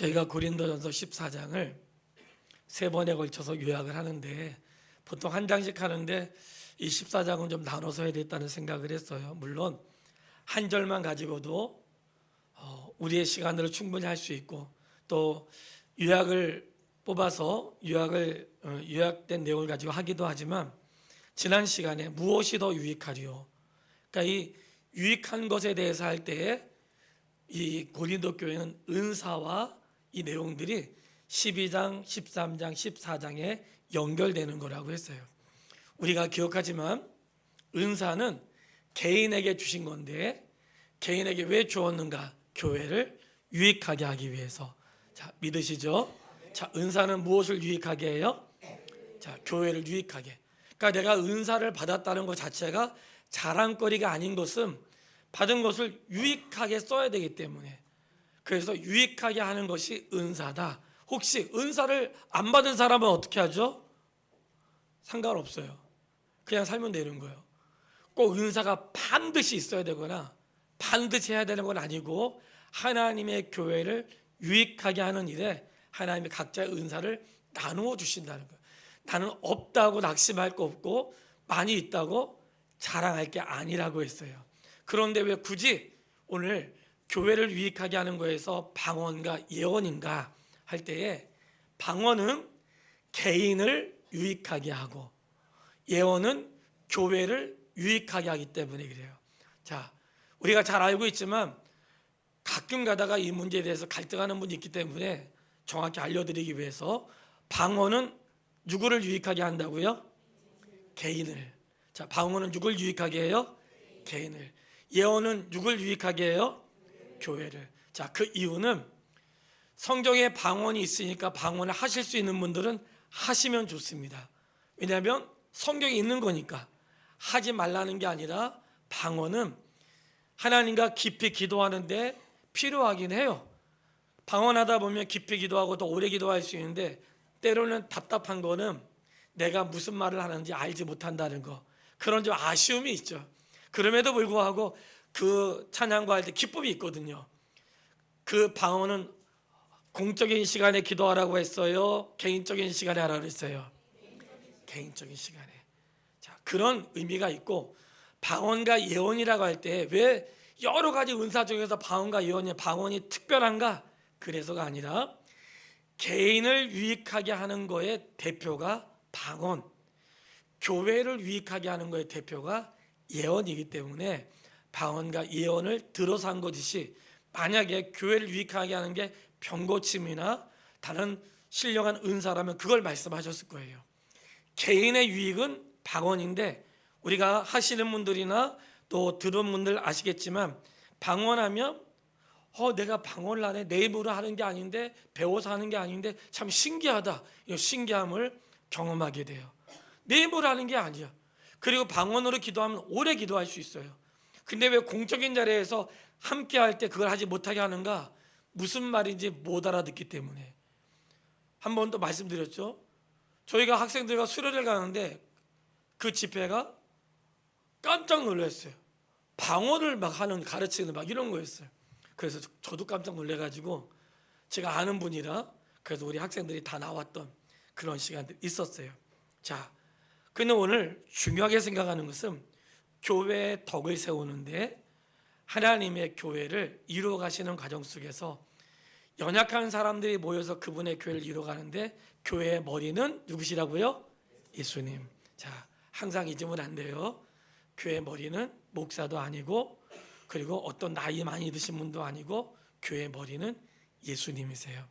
저희가 고린도전서 14장을 세 번에 걸쳐서 요약을 하는데 보통 한 장씩 하는데 이 14장은 좀 나눠서 해야 되겠다는 생각을 했어요. 물론 한 절만 가지고도 우리의 시간으로 충분히 할 수 있고 또 요약을 뽑아서 요약된 내용을 가지고 하기도 하지만 지난 시간에 무엇이 더 유익하리요? 그러니까 이 유익한 것에 대해서 할 때에 이 고린도 교회는 은사와 이 내용들이 12장, 13장, 14장에 연결되는 거라고 했어요. 우리가 기억하지만 은사는 개인에게 주신 건데 개인에게 왜 주었는가? 교회를 유익하게 하기 위해서. 자, 믿으시죠? 자, 은사는 무엇을 유익하게 해요? 자, 교회를 유익하게. 그러니까 내가 은사를 받았다는 것 자체가 자랑거리가 아닌 것은 받은 것을 유익하게 써야 되기 때문에, 그래서 유익하게 하는 것이 은사다. 혹시 은사를 안 받은 사람은 어떻게 하죠? 상관없어요. 그냥 살면 되는 거예요. 꼭 은사가 반드시 있어야 되거나 반드시 해야 되는 건 아니고 하나님의 교회를 유익하게 하는 일에 하나님이 각자의 은사를 나누어 주신다는 거예요. 나는 없다고 낙심할 거 없고 많이 있다고 자랑할 게 아니라고 했어요. 그런데 왜 굳이 오늘 교회를 유익하게 하는 거에서 방언과 예언인가 할 때에 방언은 개인을 유익하게 하고 예언은 교회를 유익하게 하기 때문에 그래요. 자, 우리가 잘 알고 있지만 가끔 가다가 이 문제에 대해서 갈등하는 분이 있기 때문에 정확히 알려드리기 위해서 방언은 누구를 유익하게 한다고요? 개인을. 자, 방언은 누굴 유익하게 해요? 개인을. 예언은 누굴 유익하게 해요? 교회를. 자, 그 이유는 성경에 방언이 있으니까 방언을 하실 수 있는 분들은 하시면 좋습니다. 왜냐하면 성경에 있는 거니까. 하지 말라는 게 아니라 방언은 하나님과 깊이 기도하는데 필요하긴 해요. 방언하다 보면 깊이 기도하고 더 오래 기도할 수 있는데 때로는 답답한 거는 내가 무슨 말을 하는지 알지 못한다는 거, 그런 좀 아쉬움이 있죠. 그럼에도 불구하고 그 찬양과 할 때 기쁨이 있거든요. 그 방언은 공적인 시간에 기도하라고 했어요? 개인적인 시간에 하라고 했어요? 개인적인 시간에. 자, 그런 의미가 있고 방언과 예언이라고 할 때 왜 여러 가지 은사 중에서 방언과 예언이 방언이 특별한가? 그래서가 아니라 개인을 유익하게 하는 거의 대표가 방언, 교회를 유익하게 하는 거의 대표가 예언이기 때문에 방언과 예언을 들어서 한 것이지 만약에 교회를 유익하게 하는 게 병고침이나 다른 신령한 은사라면 그걸 말씀하셨을 거예요. 개인의 유익은 방언인데 우리가 하시는 분들이나 또 들은 분들 아시겠지만 방언하면 내가 방언을 하네, 내 입으로 하는 게 아닌데 배워서 하는 게 아닌데 참 신기하다. 이 신기함을 경험하게 돼요. 내 입으로 하는 게 아니야. 그리고 방언으로 기도하면 오래 기도할 수 있어요. 근데 왜 공적인 자리에서 함께 할 때 그걸 하지 못하게 하는가? 무슨 말인지 못 알아듣기 때문에. 한 번 더 말씀드렸죠. 저희가 학생들과 수련을 가는데 그 집회가 깜짝 놀랐어요. 방언을 막 하는, 가르치는 막 이런 거였어요. 그래서 저도 깜짝 놀래가지고 제가 아는 분이라 그래서 우리 학생들이 다 나왔던 그런 시간들이 있었어요. 자, 근데 오늘 중요하게 생각하는 것은 교회의 덕을 세우는데 하나님의 교회를 이루어가시는 과정 속에서 연약한 사람들이 모여서 그분의 교회를 이루어가는데 교회의 머리는 누구시라고요? 예수님. 자, 항상 잊으면 안 돼요. 교회의 머리는 목사도 아니고 그리고 어떤 나이 많이 드신 분도 아니고 교회의 머리는 예수님이세요.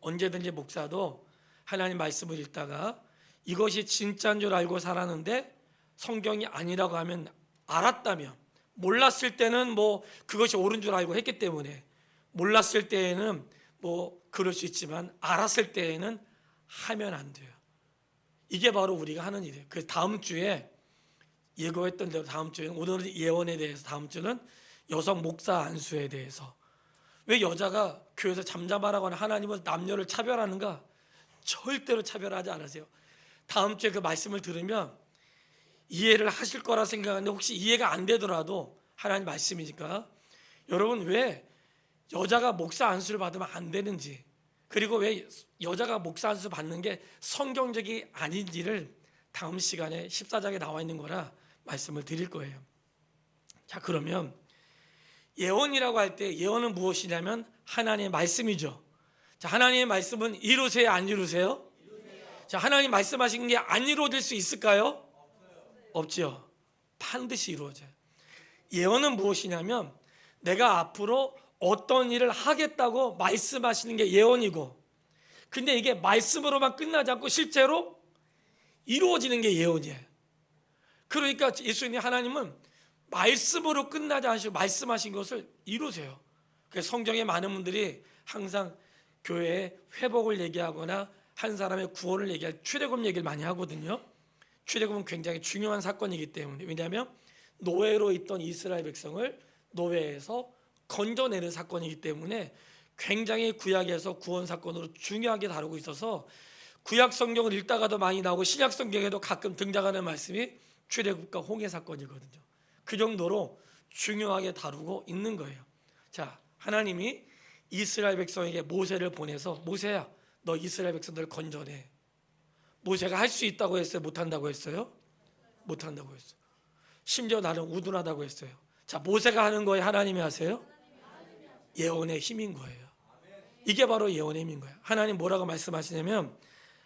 언제든지 목사도 하나님 말씀을 읽다가 이것이 진짜인 줄 알고 살았는데 성경이 아니라고 하면 알았다면, 몰랐을 때는 뭐 그것이 옳은 줄 알고 했기 때문에 몰랐을 때에는 뭐 그럴 수 있지만 알았을 때에는 하면 안 돼요. 이게 바로 우리가 하는 일이에요. 그래서 다음 주에 예고했던 대로 다음 주에는 오늘은 예언에 대해서, 다음 주는 여성 목사 안수에 대해서. 왜 여자가 교회에서 잠잠하라고 하는 하나님은 남녀를 차별하는가? 절대로 차별하지 않으세요. 다음 주에 그 말씀을 들으면 이해를 하실 거라 생각하는데 혹시 이해가 안 되더라도 하나님 말씀이니까 여러분 왜 여자가 목사 안수를 받으면 안 되는지 그리고 왜 여자가 목사 안수 받는 게 성경적이 아닌지를 다음 시간에 14장에 나와 있는 거라 말씀을 드릴 거예요. 자, 그러면 예언이라고 할 때 예언은 무엇이냐면 하나님의 말씀이죠. 자, 하나님의 말씀은 이루세요, 안 이루세요? 자, 하나님 말씀하신 게 안 이루어질 수 있을까요? 없죠. 반드시 이루어져요. 예언은 무엇이냐면 내가 앞으로 어떤 일을 하겠다고 말씀하시는 게 예언이고, 근데 이게 말씀으로만 끝나지 않고 실제로 이루어지는 게 예언이에요. 그러니까 예수님 하나님은 말씀으로 끝나지 않으시고 말씀하신 것을 이루세요. 그래서 성경에 많은 분들이 항상 교회에 회복을 얘기하거나 한 사람의 구원을 얘기할 출애굽 얘기를 많이 하거든요. 출애굽은 굉장히 중요한 사건이기 때문에. 왜냐하면 노예로 있던 이스라엘 백성을 노예에서 건져내는 사건이기 때문에 굉장히 구약에서 구원 사건으로 중요하게 다루고 있어서 구약 성경을 읽다가도 많이 나오고 신약 성경에도 가끔 등장하는 말씀이 출애굽과 홍해 사건이거든요. 그 정도로 중요하게 다루고 있는 거예요. 자, 하나님이 이스라엘 백성에게 모세를 보내서 모세야, 너 이스라엘 백성들을 건져내. 모세가 할 수 있다고 했어요? 못한다고 했어요? 못한다고 했어요. 심지어 나는 우둔하다고 했어요. 자, 모세가 하는 거에 하나님이 하세요? 예언의 힘인 거예요. 이게 바로 예언의 힘인 거예요. 하나님 뭐라고 말씀하시냐면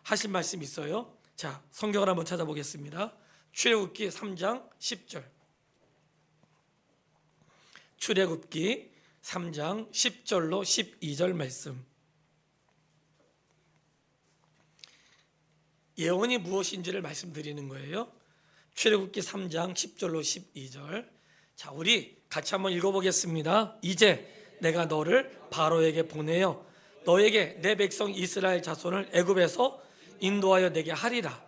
하신 말씀 있어요. 자, 성경을 한번 찾아보겠습니다. 출애굽기 3장 10절. 출애굽기 3장 10절로 12절 말씀. 예언이 무엇인지를 말씀드리는 거예요. 출애굽기 3장 10절로 12절. 자, 우리 같이 한번 읽어보겠습니다. 이제 내가 너를 바로에게 보내어 너에게 내 백성 이스라엘 자손을 애굽에서 인도하여 내게 하리라.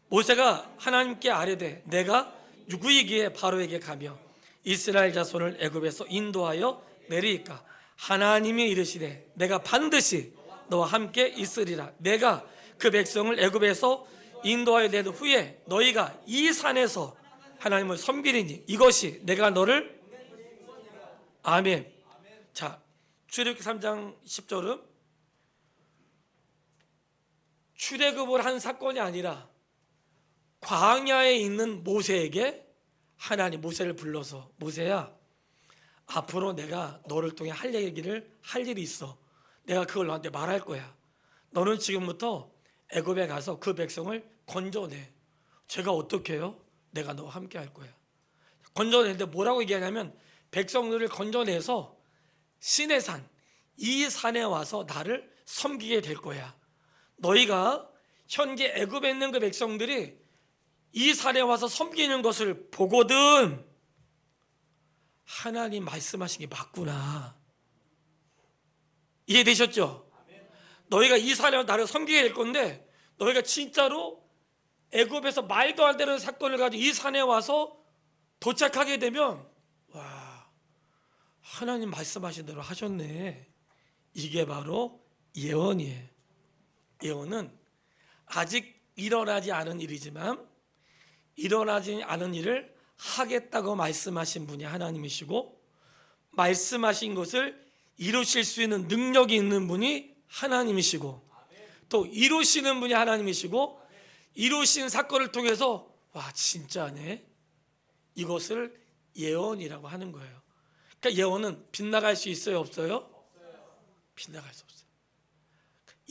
모세가 하나님께 아뢰되 내가 누구이기에 바로에게 가며 이스라엘 자손을 애굽에서 인도하여 내리이까. 하나님이 이르시되 내가 반드시 너와 함께 있으리라. 내가 그 백성을 애굽에서 인도하여 낸 후에 너희가 이 산에서 하나님을 섬기리니 이것이 내가 너를. 아멘. 자, 출애굽기 3장 10절은 출애굽을 한 사건이 아니라 광야에 있는 모세에게 하나님 모세를 불러서 모세야, 앞으로 내가 너를 통해 할 일이 있어. 내가 그걸 너한테 말할 거야. 너는 지금부터 애굽에 가서 그 백성을 건져내. 제가 어떻게 해요? 내가 너와 함께 할 거야. 건져내는데 뭐라고 얘기하냐면 백성들을 건져내서 시내산, 이 산에 와서 나를 섬기게 될 거야. 너희가 현재 애굽에 있는 그 백성들이 이 산에 와서 섬기는 것을 보거든 하나님 말씀하신 게 맞구나. 이해되셨죠? 너희가 이 산에 와서 나를 섬기게 될 건데 너희가 진짜로 애굽에서 말도 안 되는 사건을 가지고 이 산에 와서 도착하게 되면 와, 하나님 말씀하신 대로 하셨네. 이게 바로 예언이에요. 예언은 아직 일어나지 않은 일이지만 일어나지 않은 일을 하겠다고 말씀하신 분이 하나님이시고 말씀하신 것을 이루실 수 있는 능력이 있는 분이 하나님이시고 또 이루시는 분이 하나님이시고 이루신 사건을 통해서 와, 진짜네. 이것을 예언이라고 하는 거예요. 그러니까 예언은 빗나갈 수 있어요, 없어요? 빗나갈 수 없어요.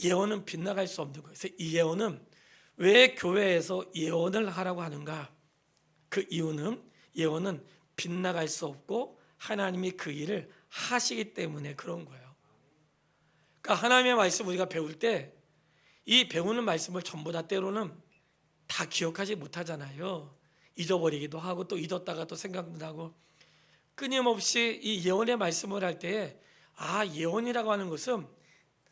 예언은 빗나갈 수 없는 거예요. 그래서 이 예언은 왜 교회에서 예언을 하라고 하는가? 그 이유는 예언은 빗나갈 수 없고 하나님이 그 일을 하시기 때문에 그런 거예요. 그러니까 하나님의 말씀 우리가 배울 때 이 배우는 말씀을 전부 다 때로는 다 기억하지 못하잖아요. 잊어버리기도 하고 또 잊었다가 또 생각도 나고 끊임없이 이 예언의 말씀을 할 때에 예언이라고 하는 것은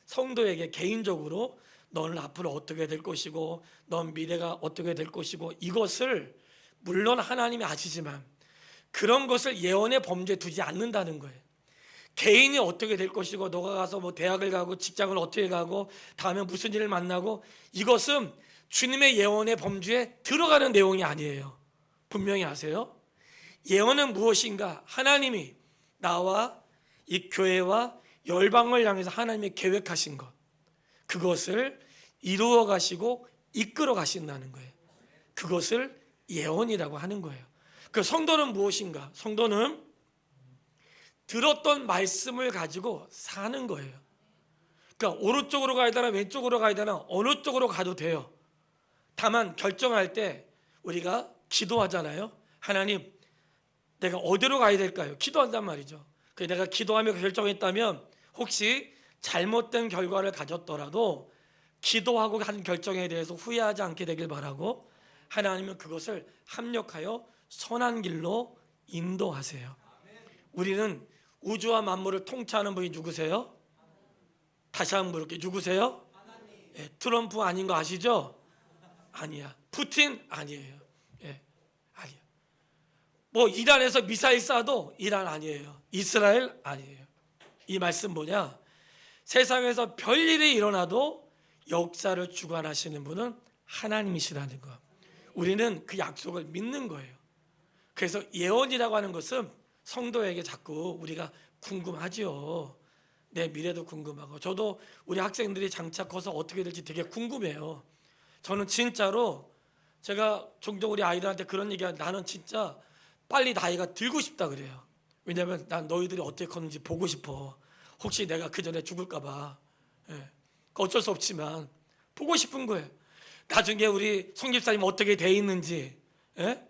성도에게 개인적으로 너는 앞으로 어떻게 될 것이고 넌 미래가 어떻게 될 것이고 이것을 물론 하나님이 아시지만 그런 것을 예언의 범주에 두지 않는다는 거예요. 개인이 어떻게 될 것이고 너가 가서 뭐 대학을 가고 직장을 어떻게 가고 다음에 무슨 일을 만나고 이것은 주님의 예언의 범주에 들어가는 내용이 아니에요. 분명히 아세요? 예언은 무엇인가? 하나님이 나와 이 교회와 열방을 향해서 하나님이 계획하신 것, 그것을 이루어 가시고 이끌어 가신다는 거예요. 그것을 예언이라고 하는 거예요. 그 성도는 무엇인가? 성도는 들었던 말씀을 가지고 사는 거예요. 그러니까 오른쪽으로 가야 되나 왼쪽으로 가야 되나 어느 쪽으로 가도 돼요. 다만 결정할 때 우리가 기도하잖아요. 하나님, 내가 어디로 가야 될까요? 기도한단 말이죠. 내가 기도하며 결정했다면 혹시 잘못된 결과를 가졌더라도 기도하고 한 결정에 대해서 후회하지 않게 되길 바라고 하나님은 그것을 합력하여 선한 길로 인도하세요. 우리는 우주와 만물을 통치하는 분이 누구세요? 다시 한번 물을게요. 누구세요? 예, 트럼프 아닌 거 아시죠? 아니야. 푸틴 아니에요. 예, 아니야. 뭐 이란에서 미사일 쏴도 이란 아니에요. 이스라엘 아니에요. 이 말씀 뭐냐? 세상에서 별일이 일어나도 역사를 주관하시는 분은 하나님이시라는 거. 우리는 그 약속을 믿는 거예요. 그래서 예언이라고 하는 것은 성도에게 자꾸 우리가 궁금하지요. 내 미래도 궁금하고, 저도 우리 학생들이 장차 커서 어떻게 될지 되게 궁금해요. 저는 진짜로 제가 종종 우리 아이들한테 그런 얘기하면 나는 진짜 빨리 나이가 들고 싶다 그래요. 왜냐하면 난 너희들이 어떻게 컸는지 보고 싶어. 혹시 내가 그 전에 죽을까 봐. 예. 어쩔 수 없지만 보고 싶은 거예요. 나중에 우리 송 집사님 어떻게 돼 있는지, 예?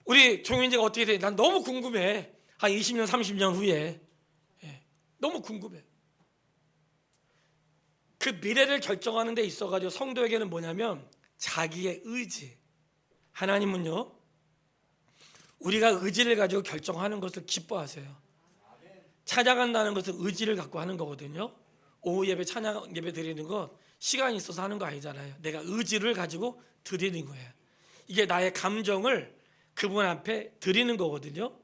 우리 종윤이가 어떻게 돼? 난 너무 궁금해. 한 20년 30년 후에. 예. 너무 궁금해. 그 미래를 결정하는 데 있어가지고 성도에게는 뭐냐면 자기의 의지. 하나님은요, 우리가 의지를 가지고 결정하는 것을 기뻐하세요. 찬양한다는 것은 의지를 갖고 하는 거거든요. 오후 예배 찬양 예배 드리는 건 시간이 있어서 하는 거 아니잖아요. 내가 의지를 가지고 드리는 거예요. 이게 나의 감정을 그분 앞에 드리는 거거든요.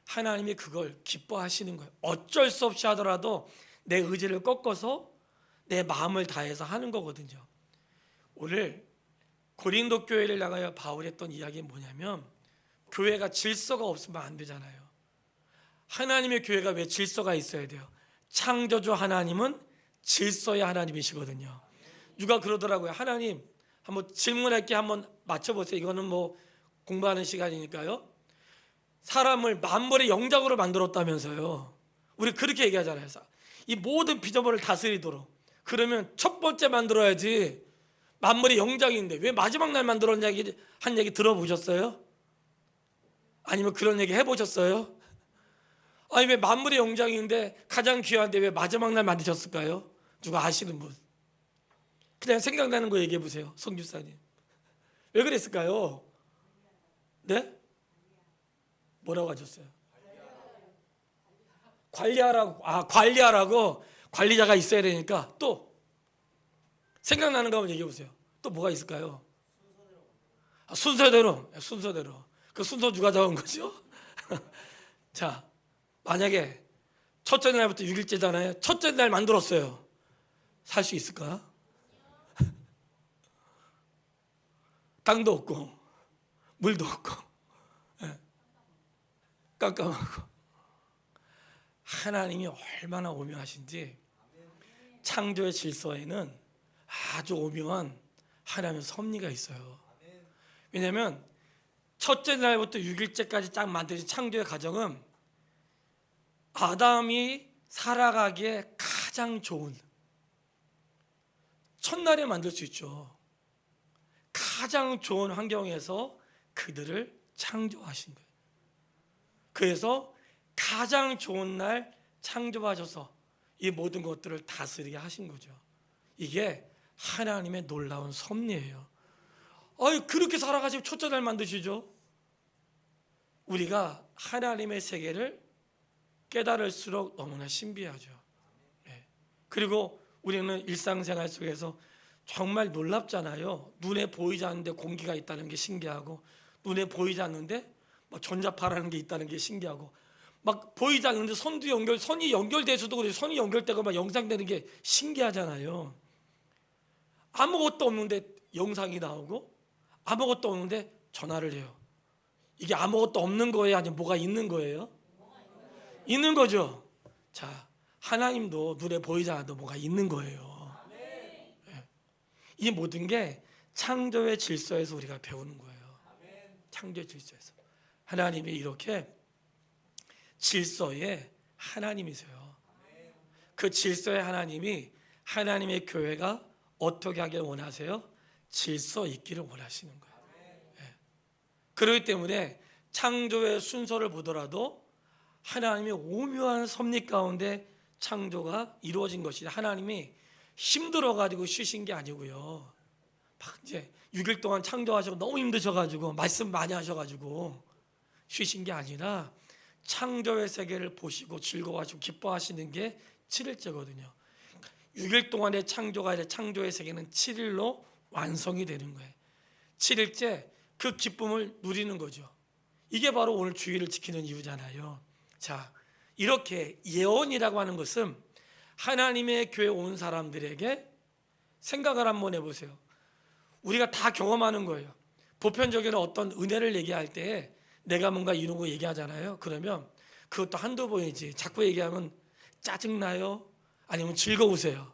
하나님이 그걸 기뻐하시는 거예요. 어쩔 수 없이 하더라도 내 의지를 꺾어서 내 마음을 다해서 하는 거거든요. 오늘 고린도 교회를 나가여 바울이 했던 이야기는 뭐냐면, 교회가 질서가 없으면 안 되잖아요. 하나님의 교회가 왜 질서가 있어야 돼요? 창조주 하나님은 질서의 하나님이시거든요. 누가 그러더라고요. 하나님, 한번 질문할게, 한번 맞춰보세요. 이거는 뭐 공부하는 시간이니까요. 사람을 만물의 영장으로 만들었다면서요. 우리 그렇게 얘기하잖아요. 이 모든 피조물을 다스리도록. 그러면 첫 번째 만들어야지. 만물의 영장인데 왜 마지막 날 만들었냐 한 얘기 들어보셨어요? 아니면 그런 얘기 해보셨어요? 아니 왜 만물의 영장인데 가장 귀한데 왜 마지막 날 만드셨을까요? 누가 아시는 분? 그냥 생각나는 거 얘기해 보세요. 송 집사님. 왜 그랬을까요? 네? 뭐라고 하셨어요? 관리하라고. 관리하라고. 관리자가 있어야 되니까. 또 생각나는 거 한번 얘기해 보세요. 또 뭐가 있을까요? 순서대로. 그 순서 누가 정한 거죠? 자, 만약에 첫째 날부터 6일째잖아요. 첫째 날 만들었어요. 살 수 있을까? 땅도 없고 물도 없고, 예, 깜깜하고. 하나님이 얼마나 오묘하신지, 창조의 질서에는 아주 오묘한 하나님의 섭리가 있어요. 왜냐하면 첫째 날부터 6일째까지 딱 만드신 창조의 과정은 아담이 살아가기에 가장 좋은, 첫날에 만들 수 있죠. 가장 좋은 환경에서 그들을 창조하신 거예요. 그래서 가장 좋은 날 창조하셔서 이 모든 것들을 다스리게 하신 거죠. 이게 하나님의 놀라운 섭리예요. 그렇게 살아가시고 첫째 날 만드시죠. 우리가 하나님의 세계를 깨달을수록 너무나 신비하죠. 네. 그리고 우리는 일상생활 속에서 정말 놀랍잖아요. 눈에 보이지 않는데 공기가 있다는 게 신기하고, 눈에 보이지 않는데 전자파라는 게 있다는 게 신기하고, 막 보이지 않는데 선이 연결돼서도 그래요. 선이 연결되고 막 영상되는 게 신기하잖아요. 아무것도 없는데 영상이 나오고, 아무것도 없는데 전화를 해요. 이게 아무것도 없는 거예요? 아니면 뭐가 있는 거예요? 있는 거죠. 자, 하나님도 눈에 보이지 않아도 뭐가 있는 거예요. 이 모든 게 창조의 질서에서 우리가 배우는 거예요. 창조의 질서에서 하나님이 이렇게 질서의 하나님이세요. 그 질서의 하나님이 하나님의 교회가 어떻게 하길 원하세요? 질서 있기를 원하시는 거예요. 그렇기 때문에 창조의 순서를 보더라도 하나님의 오묘한 섭리 가운데 창조가 이루어진 것이, 하나님이 힘들어 가지고 쉬신 게 아니고요. 막 이제 6일 동안 창조하시고 너무 힘드셔 가지고 말씀 많이 하셔 가지고 쉬신 게 아니라 창조의 세계를 보시고 즐거워하시고 기뻐하시는 게 7일째거든요. 6일 동안의 창조가 아니라 창조의 세계는 7일로 완성이 되는 거예요. 7일째 그 기쁨을 누리는 거죠. 이게 바로 오늘 주일을 지키는 이유잖아요. 자, 이렇게 예언이라고 하는 것은 하나님의 교회에 온 사람들에게 생각을 한번 해보세요. 우리가 다 경험하는 거예요. 보편적인 어떤 은혜를 얘기할 때 내가 뭔가 이런 거 얘기하잖아요. 그러면 그것도 한두 번이지 자꾸 얘기하면 짜증나요? 아니면 즐거우세요?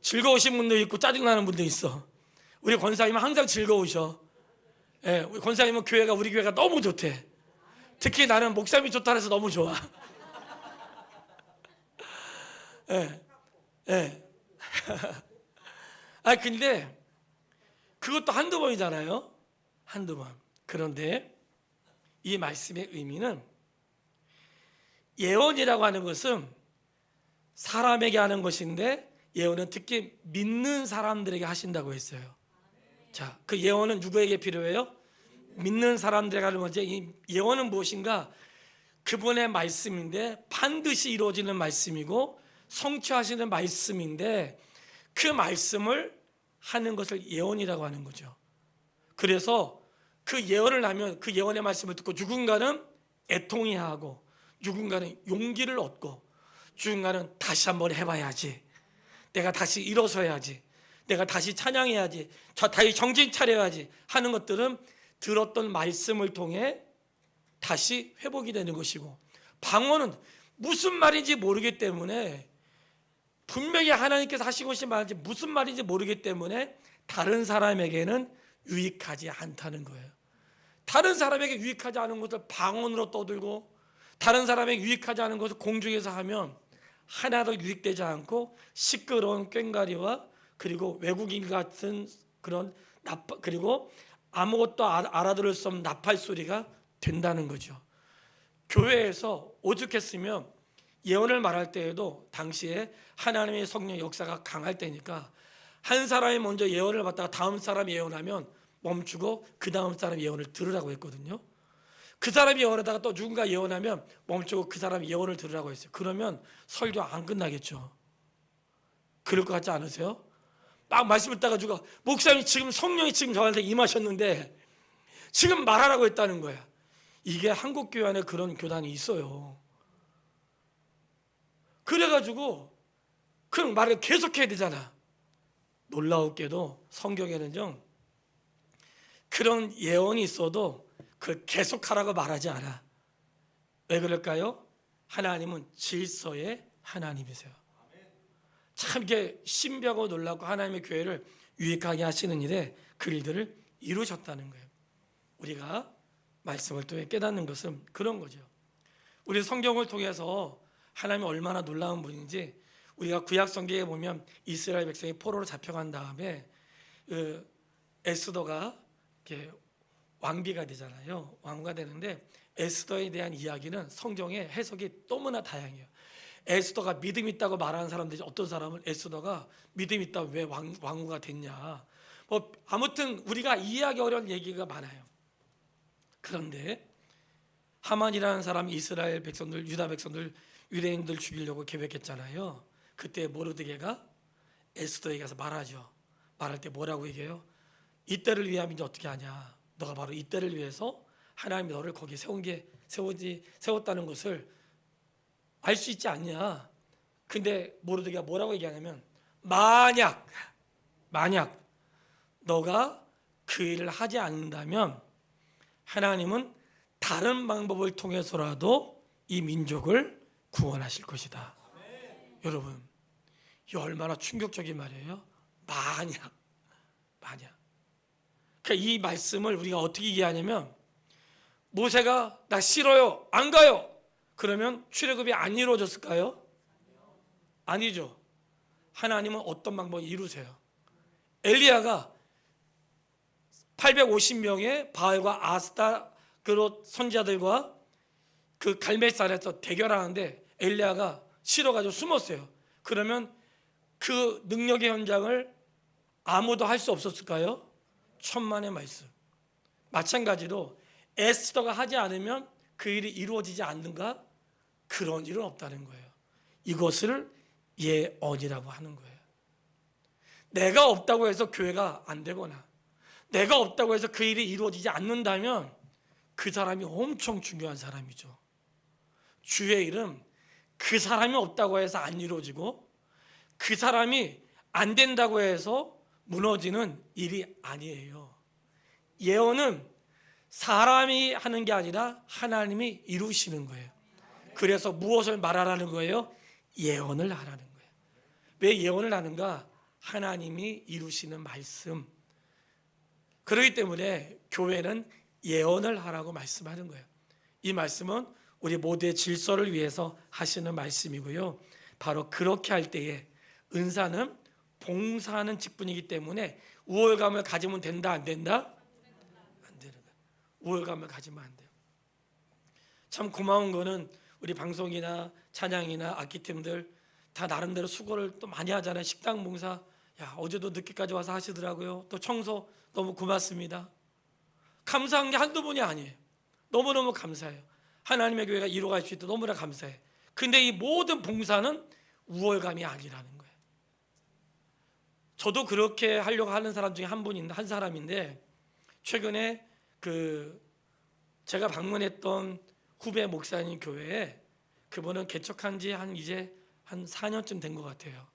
즐거우신 분도 있고 짜증나는 분도 있어. 우리 권사님은 항상 즐거우셔. 예, 우리 권사님은 교회가, 우리 교회가 너무 좋대. 특히 나는 목사님이 좋다 해서 너무 좋아. 예, 예. 아, 근데 그것도 한두 번이잖아요. 한두 번. 그런데 이 말씀의 의미는, 예언이라고 하는 것은 사람에게 하는 것인데 예언은 특히 믿는 사람들에게 하신다고 했어요. 자, 그 예언은 누구에게 필요해요? 믿는 사람들에게 하는 거지. 이 예언은 무엇인가? 그분의 말씀인데 반드시 이루어지는 말씀이고 성취하시는 말씀인데 그 말씀을 하는 것을 예언이라고 하는 거죠. 그래서 그 예언을 하면 그 예언의 말씀을 듣고 누군가는 애통해 하고, 누군가는 용기를 얻고, 누군가는 다시 한번 해봐야지, 내가 다시 일어서야지, 내가 다시 찬양해야지, 다시 정신 차려야지 하는 것들은 들었던 말씀을 통해 다시 회복이 되는 것이고, 방언은 무슨 말인지 모르기 때문에, 분명히 하나님께서 하신 것이 말인지 무슨 말인지 모르기 때문에 다른 사람에게는 유익하지 않다는 거예요. 다른 사람에게 유익하지 않은 것을 방언으로 떠들고, 다른 사람에게 유익하지 않은 것을 공중에서 하면 하나도 유익되지 않고 시끄러운 꽹과리와 그리고 외국인 같은 그런 그리고 아무것도 알아들을 수 없는 나팔 소리가 된다는 거죠. 교회에서 오죽했으면 예언을 말할 때에도 당시에 하나님의 성령 역사가 강할 때니까 한 사람이 먼저 예언을 받다가 다음 사람이 예언하면 멈추고 그 다음 사람 예언을 들으라고 했거든요. 그 사람이 예언하다가 또 누군가 예언하면 멈추고 그 사람이 예언을 들으라고 했어요. 그러면 설교 안 끝나겠죠. 그럴 것 같지 않으세요? 막 말씀 듣다가 누가 목사님 지금 성령이 지금 저한테 임하셨는데 지금 말하라고 했다는 거야. 이게 한국 교회 안에 그런 교단이 있어요. 그래가지고 그런 말을 계속해야 되잖아. 놀라웠게도 성경에는요, 그런 예언이 있어도 그 계속하라고 말하지 않아. 왜 그럴까요? 하나님은 질서의 하나님이세요. 참 이게 신비하고 놀랍고 하나님의 교회를 유익하게 하시는 일에 그 일들을 이루셨다는 거예요. 우리가 말씀을 통해 깨닫는 것은 그런 거죠. 우리 성경을 통해서 하나님이 얼마나 놀라운 분인지, 우리가 구약 성경에 보면 이스라엘 백성이 포로로 잡혀간 다음에 에스더가 이렇게 왕비가 되잖아요. 왕후가 되는데 에스더에 대한 이야기는 성경의 해석이 너무나 다양해요. 에스더가 믿음 있다고 말하는 사람들이, 어떤 사람은 에스더가 믿음 있다고 왜 왕후가 됐냐, 뭐 아무튼 우리가 이해하기 어려운 얘기가 많아요. 그런데 하만이라는 사람이 이스라엘 백성들, 유다 백성들, 유대인들 죽이려고 계획했잖아요. 그때 모르드게가 에스더에게 가서 말하죠. 말할 때 뭐라고 얘기해요? 이때를 위하면 이제 어떻게 하냐, 너가 바로 이때를 위해서 하나님이 너를 거기에 세웠다는 것을 알 수 있지 않냐. 근데 모르드게가 뭐라고 얘기하냐면, 만약 너가 그 일을 하지 않는다면 하나님은 다른 방법을 통해서라도 이 민족을 구원하실 것이다. 여러분, 이 얼마나 충격적인 말이에요. 만약. 그러니까 이 말씀을 우리가 어떻게 이해하냐면 모세가 나 싫어요, 안 가요. 그러면 출애굽이 안 이루어졌을까요? 아니죠. 하나님은 어떤 방법을 이루세요. 엘리야가 850명의 바알과 아스타 그 선지자들과 그 갈멜산에서 대결하는데 엘리야가 싫어가지고 숨었어요. 그러면 그 능력의 현장을 아무도 할 수 없었을까요? 천만의 말씀. 마찬가지로 에스더가 하지 않으면 그 일이 이루어지지 않는가? 그런 일은 없다는 거예요. 이것을 예언이라고 하는 거예요. 내가 없다고 해서 교회가 안 되거나 내가 없다고 해서 그 일이 이루어지지 않는다면 그 사람이 엄청 중요한 사람이죠. 주의 일은 그 사람이 없다고 해서 안 이루어지고 그 사람이 안 된다고 해서 무너지는 일이 아니에요. 예언은 사람이 하는 게 아니라 하나님이 이루시는 거예요. 그래서 무엇을 말하라는 거예요? 예언을 하라는 거예요. 왜 예언을 하는가? 하나님이 이루시는 말씀. 그렇기 때문에 교회는 예언을 하라고 말씀하는 거예요. 이 말씀은 우리 모두의 질서를 위해서 하시는 말씀이고요. 바로 그렇게 할 때에 은사는 봉사하는 직분이기 때문에 우월감을 가지면 된다, 안 된다? 안 되는 거예요. 우월감을 가지면 안 돼요. 참 고마운 거는 우리 방송이나 찬양이나 악기팀들 다 나름대로 수고를 또 많이 하잖아요. 식당 봉사, 야 어제도 늦게까지 와서 하시더라고요. 또 청소 너무 고맙습니다. 감사한 게 한두 번이 아니에요. 너무너무 감사해요. 하나님의 교회가 이루어갈 수 있도록 너무나 감사해요. 근데 이 모든 봉사는 우월감이 아니라는 거예요. 저도 그렇게 하려고 하는 사람 중에 한 사람인데 최근에 제가 방문했던 후배 목사님 교회에 그분은 개척한 지 이제 한 4년쯤 된 것 같아요.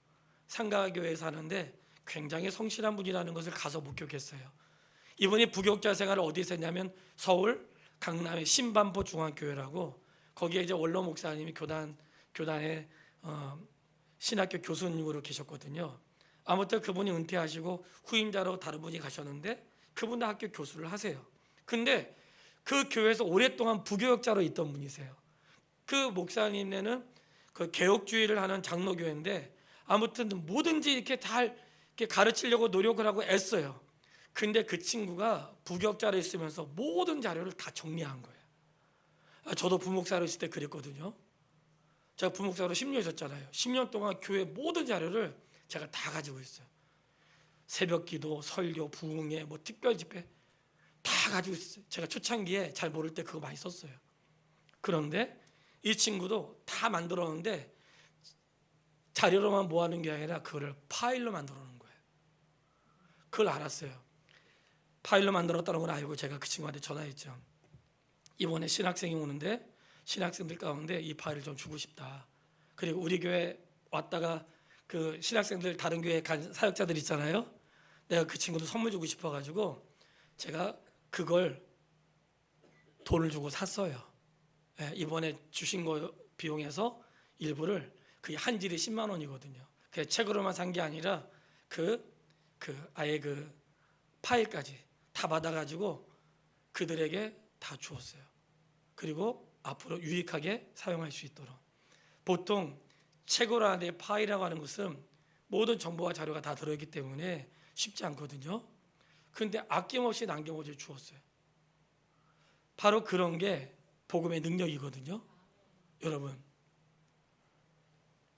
상가교회에 사는데 굉장히 성실한 분이라는 것을 가서 목격했어요. 이분이 부교육자 생활을 어디서 했냐면 서울 강남의 신반포 중앙교회라고 거기에 이제 원로 목사님이 교단의 신학교 교수님으로 계셨거든요. 아무튼 그분이 은퇴하시고 후임자로 다른 분이 가셨는데 그분도 학교 교수를 하세요. 근데 그 교회에서 오랫동안 부교역자로 있던 분이세요. 그 목사님네는 그 개혁주의를 하는 장로교회인데 아무튼 뭐든지 이렇게 다 이렇게 가르치려고 노력을 하고 애써요. 근데 그 친구가 부교역자로 있으면서 모든 자료를 다 정리한 거예요. 저도 부목사로 있을 때 그랬거든요. 제가 부목사로 10년 있었잖아요. 10년 동안 교회 모든 자료를 제가 다 가지고 있어요. 새벽기도, 설교, 부흥회, 특별 집회 다 가지고 있어요. 제가 초창기에 잘 모를 때 그거 많이 썼어요. 그런데 이 친구도 다 만들었는데 자료로만 모아놓은 게 아니라 그거를 파일로 만들어 놓은 거예요. 그걸 알았어요. 파일로 만들었다는 걸 알고 제가 그 친구한테 전화했죠. 이번에 신학생이 오는데 신학생들 가운데 이 파일을 좀 주고 싶다. 그리고 우리 교회 왔다가 그 신학생들 다른 교회 간 사역자들 있잖아요. 내가 그 친구도 선물 주고 싶어가지고 제가 그걸 돈을 주고 샀어요. 이번에 주신 거 비용에서 일부를 그게 한 질이 10만 원이거든요. 그 책으로만 산 게 아니라 아예 그 파일까지 다 받아가지고 그들에게 다 주었어요. 그리고 앞으로 유익하게 사용할 수 있도록. 보통 책으로 하는데 파일이라고 하는 것은 모든 정보와 자료가 다 들어있기 때문에 쉽지 않거든요. 그런데 아낌없이 남김없이 주었어요. 바로 그런 게 복음의 능력이거든요. 여러분,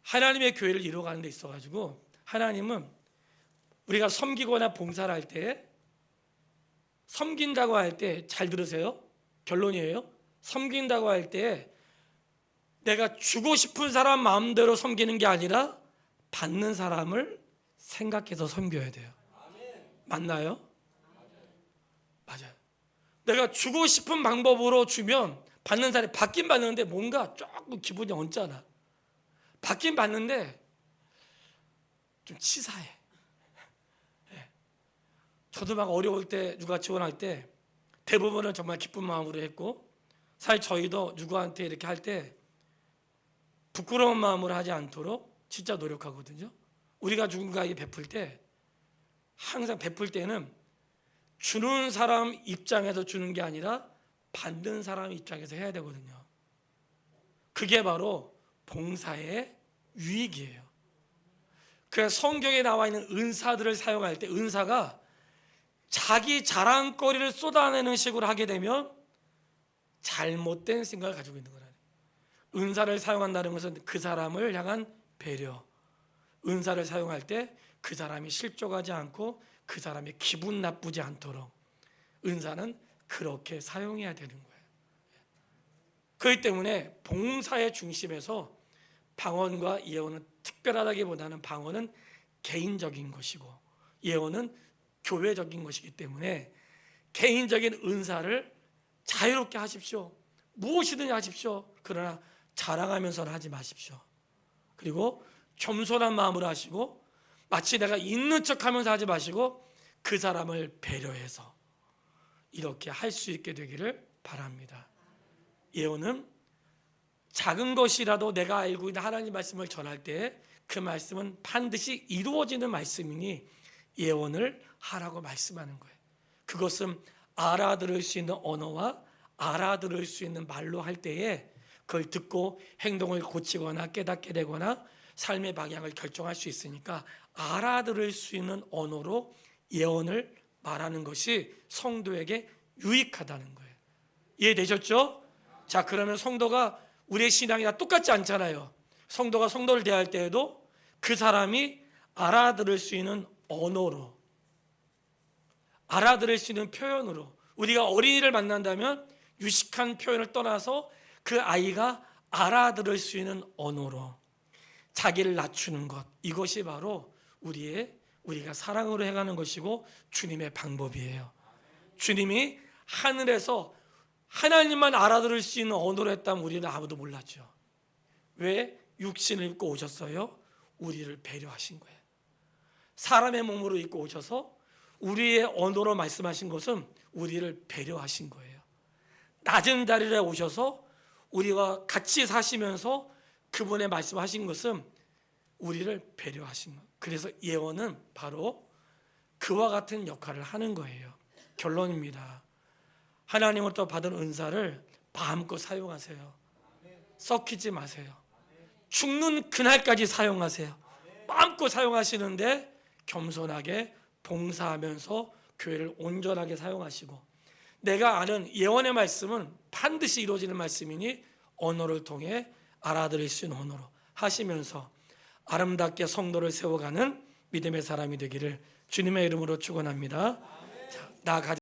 하나님의 교회를 이루어가는 데 있어가지고 하나님은 우리가 섬기거나 봉사를 할 때, 섬긴다고 할 때 잘 들으세요. 결론이에요. 섬긴다고 할 때 내가 주고 싶은 사람 마음대로 섬기는 게 아니라 받는 사람을 생각해서 섬겨야 돼요. 맞나요? 맞아요. 내가 주고 싶은 방법으로 주면 받는 사람이 받긴 받는데 뭔가 조금 기분이 언짢아. 받긴 받는데 좀 치사해. 저도 막 어려울 때 누가 지원할 때 대부분은 정말 기쁜 마음으로 했고 사실 저희도 누구한테 이렇게 할 때 부끄러운 마음으로 하지 않도록 진짜 노력하거든요. 우리가 누군가에게 베풀 때 항상 베풀 때는 주는 사람 입장에서 주는 게 아니라 받는 사람 입장에서 해야 되거든요. 그게 바로 봉사의 유익이에요. 그래서 성경에 나와 있는 은사들을 사용할 때 은사가 자기 자랑거리를 쏟아내는 식으로 하게 되면 잘못된 생각을 가지고 있는 거라는 거예요. 은사를 사용한다는 것은 그 사람을 향한 배려. 은사를 사용할 때 그 사람이 실족하지 않고 그 사람이 기분 나쁘지 않도록 은사는 그렇게 사용해야 되는 거예요. 그렇기 때문에 봉사의 중심에서 방언과 예언은 특별하다기보다는 방언은 개인적인 것이고 예언은 교회적인 것이기 때문에 개인적인 은사를 자유롭게 하십시오. 무엇이든지 하십시오. 그러나 자랑하면서는 하지 마십시오. 그리고 겸손한 마음으로 하시고 마치 내가 있는 척하면서 하지 마시고 그 사람을 배려해서 이렇게 할 수 있게 되기를 바랍니다. 예언은 작은 것이라도 내가 알고 있는 하나님 말씀을 전할 때 그 말씀은 반드시 이루어지는 말씀이니 예언을 하라고 말씀하는 거예요. 그것은 알아들을 수 있는 언어와 알아들을 수 있는 말로 할 때에 그걸 듣고 행동을 고치거나 깨닫게 되거나 삶의 방향을 결정할 수 있으니까 알아들을 수 있는 언어로 예언을 말하는 것이 성도에게 유익하다는 거예요. 이해되셨죠? 자, 그러면 성도가 우리의 신앙이 다 똑같지 않잖아요. 성도가 성도를 대할 때에도 그 사람이 알아들을 수 있는 언어로, 알아들을 수 있는 표현으로, 우리가 어린이를 만난다면 유식한 표현을 떠나서 그 아이가 알아들을 수 있는 언어로 자기를 낮추는 것, 이것이 바로 우리가 사랑으로 행하는 것이고 주님의 방법이에요. 주님이 하늘에서 하나님만 알아들을 수 있는 언어로 했다면 우리는 아무도 몰랐죠. 왜 육신을 입고 오셨어요? 우리를 배려하신 거예요. 사람의 몸으로 입고 오셔서 우리의 언어로 말씀하신 것은 우리를 배려하신 거예요. 낮은 자리에 오셔서 우리와 같이 사시면서 그분의 말씀하신 것은 우리를 배려하신 거예요. 그래서 예언은 바로 그와 같은 역할을 하는 거예요. 결론입니다. 하나님으로부터 받은 은사를 마음껏 사용하세요. 썩히지 마세요. 죽는 그날까지 사용하세요. 마음껏 사용하시는데 겸손하게 봉사하면서 교회를 온전하게 사용하시고, 내가 아는 예언의 말씀은 반드시 이루어지는 말씀이니 언어를 통해 알아들을 수 있는 언어로 하시면서 아름답게 성도를 세워가는 믿음의 사람이 되기를 주님의 이름으로 축원합니다. 자, 나아가